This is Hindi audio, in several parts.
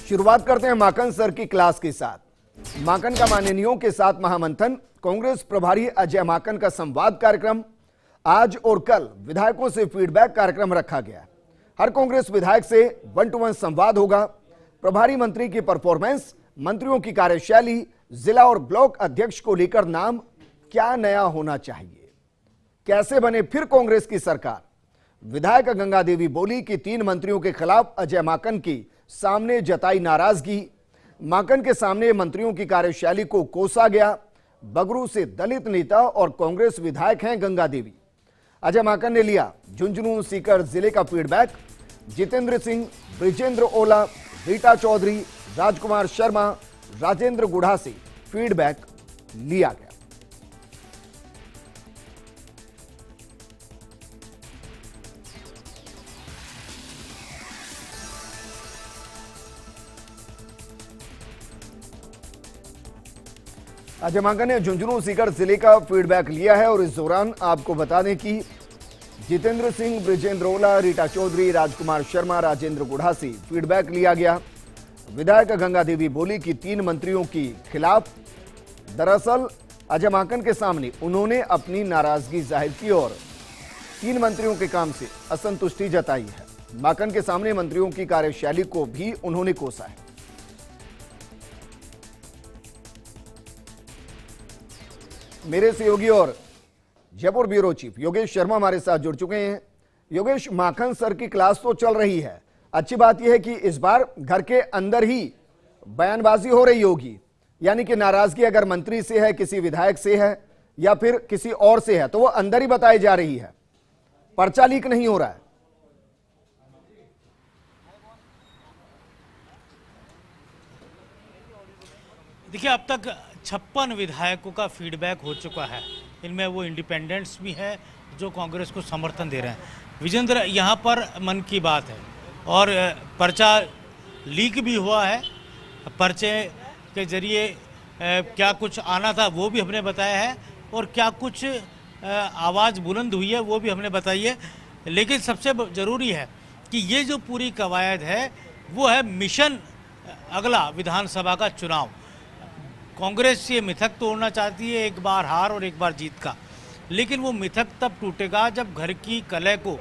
शुरुआत करते हैं माकन सर की क्लास के साथ। माकन का माननीयों के साथ महामंथन, कांग्रेस प्रभारी अजय माकन का संवाद कार्यक्रम। आज और कल विधायकों से फीडबैक कार्यक्रम रखा गया। हर कांग्रेस विधायक से 1-to-1 संवाद होगा। प्रभारी मंत्री की परफॉर्मेंस, मंत्रियों की कार्यशैली, जिला और ब्लॉक अध्यक्ष को लेकर नाम क्या नया होना चाहिए, कैसे बने फिर कांग्रेस की सरकार। विधायक गंगा देवी बोली कि 3 मंत्रियों के खिलाफ अजय माकन की सामने जताई नाराजगी। माकन के सामने मंत्रियों की कार्यशैली को कोसा गया। बगरू से दलित नेता और कांग्रेस विधायक हैं गंगा देवी। अजय माकन ने लिया झुंझुनू सीकर जिले का फीडबैक। जितेंद्र सिंह, ब्रिजेंद्र ओला, रीटा चौधरी, राजकुमार शर्मा, राजेंद्र गुढ़ा से फीडबैक लिया गया। अजय माकन ने झुंझुनू सीकर जिले का फीडबैक लिया है और इस दौरान आपको बता दें कि जितेंद्र सिंह, ब्रिजेंद्र ओला, रीटा चौधरी, राजकुमार शर्मा, राजेंद्र गुढ़ा से फीडबैक लिया गया। विधायक गंगा देवी बोली कि 3 मंत्रियों के खिलाफ दरअसल अजय माकन के सामने उन्होंने अपनी नाराजगी जाहिर की और 3 मंत्रियों के काम से असंतुष्टि जताई है। माकन के सामने मंत्रियों की कार्यशैली को भी उन्होंने कोसा है। मेरे सहयोगी और जयपुर ब्यूरो चीफ योगेश शर्मा हमारे साथ जुड़ चुके हैं। योगेश, माकन सर की क्लास तो चल रही है, अच्छी बात यह है कि इस बार घर के अंदर ही बयानबाजी हो रही होगी, यानी कि नाराजगी अगर मंत्री से है, किसी विधायक से है या फिर किसी और से है तो वो अंदर ही बताई जा रही है, पर्चा लीक नहीं हो रहा है। देखिए, अब तक 56 विधायकों का फीडबैक हो चुका है। इनमें वो इंडिपेंडेंट्स भी हैं जो कांग्रेस को समर्थन दे रहे हैं। विजेंद्र, यहाँ पर मन की बात है और पर्चा लीक भी हुआ है। पर्चे के जरिए क्या कुछ आना था वो भी हमने बताया है और क्या कुछ आवाज़ बुलंद हुई है वो भी हमने बताई है। लेकिन सबसे ज़रूरी है कि ये जो पूरी कवायद है वो है मिशन अगला विधानसभा का चुनाव। कांग्रेस ये मिथक तोड़ना चाहती है, एक बार हार और एक बार जीत का, लेकिन वो मिथक तब टूटेगा जब घर की कलह को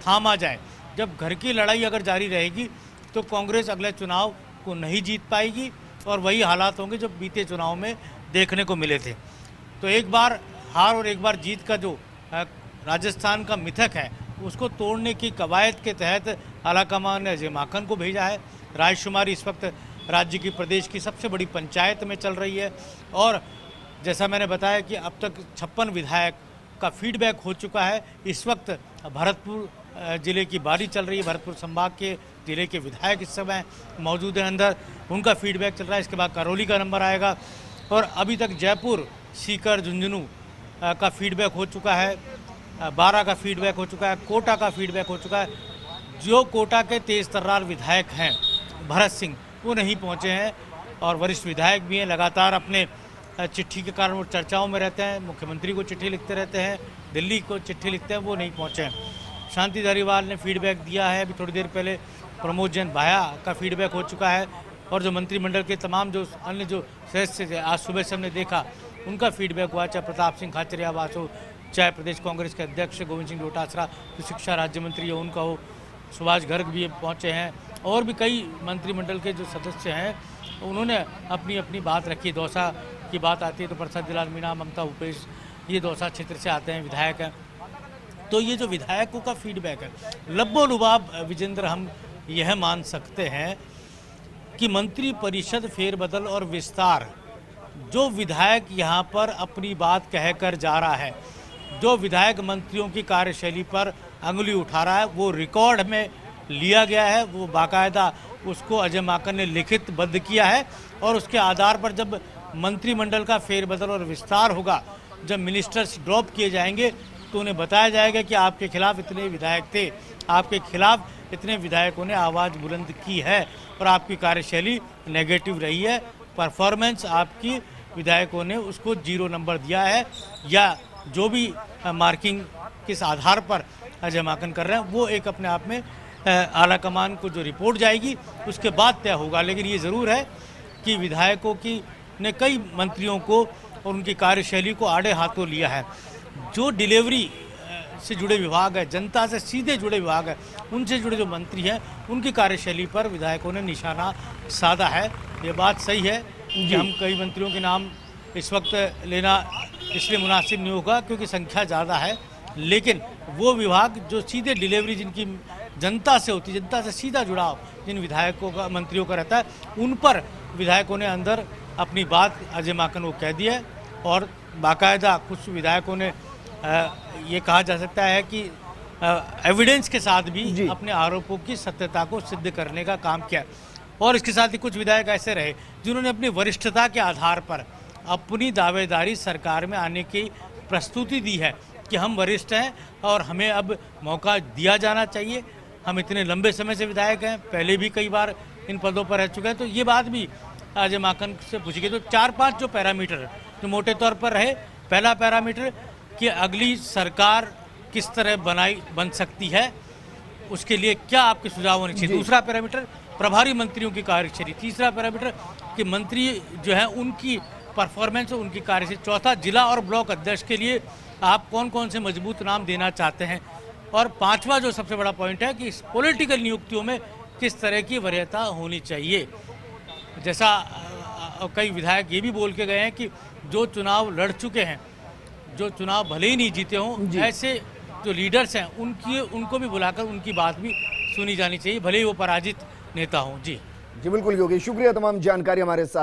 थामा जाए। जब घर की लड़ाई अगर जारी रहेगी तो कांग्रेस अगले चुनाव को नहीं जीत पाएगी और वही हालात होंगे जो बीते चुनाव में देखने को मिले थे। तो एक बार हार और एक बार जीत का जो राजस्थान का मिथक है उसको तोड़ने की कवायद के तहत आलाकमान ने अजय माकन को भेजा है। रायशुमारी इस वक्त राज्य की, प्रदेश की सबसे बड़ी पंचायत में चल रही है और जैसा मैंने बताया कि अब तक 56 विधायक का फीडबैक हो चुका है। इस वक्त भरतपुर ज़िले की बारी चल रही है। भरतपुर संभाग के ज़िले के विधायक इस समय मौजूद हैं अंदर, उनका फीडबैक चल रहा है। इसके बाद करौली का नंबर आएगा और अभी तक जयपुर, सीकर, झुंझुनू का फीडबैक हो चुका है। 12 का फीडबैक हो चुका है। कोटा का फीडबैक हो चुका है। जो कोटा के तेज तर्रार विधायक हैं भरत सिंह, वो नहीं पहुंचे हैं और वरिष्ठ विधायक भी हैं। लगातार अपने चिट्ठी के कारण वो चर्चाओं में रहते हैं, मुख्यमंत्री को चिट्ठी लिखते रहते हैं, दिल्ली को चिट्ठी लिखते हैं, वो नहीं पहुंचे हैं। शांति धारीवाल ने फीडबैक दिया है। अभी थोड़ी देर पहले प्रमोद जैन भाया का फीडबैक हो चुका है और जो मंत्रिमंडल के तमाम जो अन्य जो सदस्य थे आज सुबह से हमने देखा उनका फीडबैक हुआ। चाहे प्रताप सिंह खाचरियावास हो, चाहे प्रदेश कांग्रेस के अध्यक्ष गोविंद सिंह डोटासरा जो शिक्षा राज्य मंत्री है उनका हो, सुभाष गर्ग भी पहुँचे हैं और भी कई मंत्रिमंडल के जो सदस्य हैं उन्होंने अपनी अपनी बात रखी। दौसा की बात आती है तो प्रसाद लाल मीणा, ममता भूपेश, ये दौसा क्षेत्र से आते हैं, विधायक हैं। तो ये जो विधायकों का फीडबैक है लब्बो-लुबाब, विजेंद्र, हम यह मान सकते हैं कि मंत्री परिषद फेरबदल और विस्तार, जो विधायक यहाँ पर अपनी बात कहकर जा रहा है, जो विधायक मंत्रियों की कार्यशैली पर अंगुली उठा रहा है, वो रिकॉर्ड में लिया गया है। वो बाकायदा उसको अजय माकन ने लिखित बद्ध किया है और उसके आधार पर जब मंत्रिमंडल का फेरबदल और विस्तार होगा, जब मिनिस्टर्स ड्रॉप किए जाएंगे तो उन्हें बताया जाएगा कि आपके खिलाफ इतने विधायक थे, आपके खिलाफ इतने विधायकों ने आवाज़ बुलंद की है और आपकी कार्यशैली नेगेटिव रही है, परफॉर्मेंस आपकी विधायकों ने उसको 0 नंबर दिया है, या जो भी मार्किंग किस आधार पर अजय माकन कर रहे हैं वो एक अपने आप में आला कमान को जो रिपोर्ट जाएगी उसके बाद तय होगा। लेकिन ये ज़रूर है कि विधायकों की ने कई मंत्रियों को और उनकी कार्यशैली को आड़े हाथों लिया है। जो डिलीवरी से जुड़े विभाग है, जनता से सीधे जुड़े विभाग है, उनसे जुड़े जो मंत्री हैं उनकी कार्यशैली पर विधायकों ने निशाना साधा है। ये बात सही है कि हम कई मंत्रियों के नाम इस वक्त लेना इसलिए मुनासिब नहीं होगा क्योंकि संख्या ज़्यादा है, लेकिन वो विभाग जो सीधे डिलीवरी जिनकी जनता से होती है, जनता से सीधा जुड़ाव जिन विधायकों का मंत्रियों का रहता है, उन पर विधायकों ने अंदर अपनी बात अजय माकन को कह दी है। और बाकायदा कुछ विधायकों ने ये कहा जा सकता है कि एविडेंस के साथ भी अपने आरोपों की सत्यता को सिद्ध करने का काम किया। और इसके साथ ही कुछ विधायक ऐसे रहे जिन्होंने अपनी वरिष्ठता के आधार पर अपनी दावेदारी सरकार में आने की प्रस्तुति दी है कि हम वरिष्ठ हैं और हमें अब मौका दिया जाना चाहिए। हम इतने लंबे समय से विधायक हैं, पहले भी कई बार इन पदों पर रह चुके हैं। तो ये बात भी अजय माकन से पूछी गई। तो 4-5 जो पैरामीटर जो मोटे तौर पर रहे, पहला पैरामीटर कि अगली सरकार किस तरह बन सकती है, उसके लिए क्या आपके सुझाव होने चाहिए। दूसरा पैरामीटर प्रभारी मंत्रियों की कार्यशैली। तीसरा पैरामीटर कि मंत्री जो है उनकी परफॉर्मेंस, उनकी कार्यशैली। चौथा, जिला और ब्लॉक अध्यक्ष के लिए आप कौन कौन से मजबूत नाम देना चाहते हैं। और पांचवा जो सबसे बड़ा पॉइंट है कि इस पॉलिटिकल नियुक्तियों में किस तरह की वरीयता होनी चाहिए। जैसा कई विधायक ये भी बोल के गए हैं कि जो चुनाव लड़ चुके हैं, जो चुनाव भले ही नहीं जीते हों, ऐसे जो लीडर्स हैं उनको भी बुलाकर उनकी बात भी सुनी जानी चाहिए, भले ही वो पराजित नेता हों। जी बिल्कुल योगी, शुक्रिया तमाम जानकारी हमारे साथ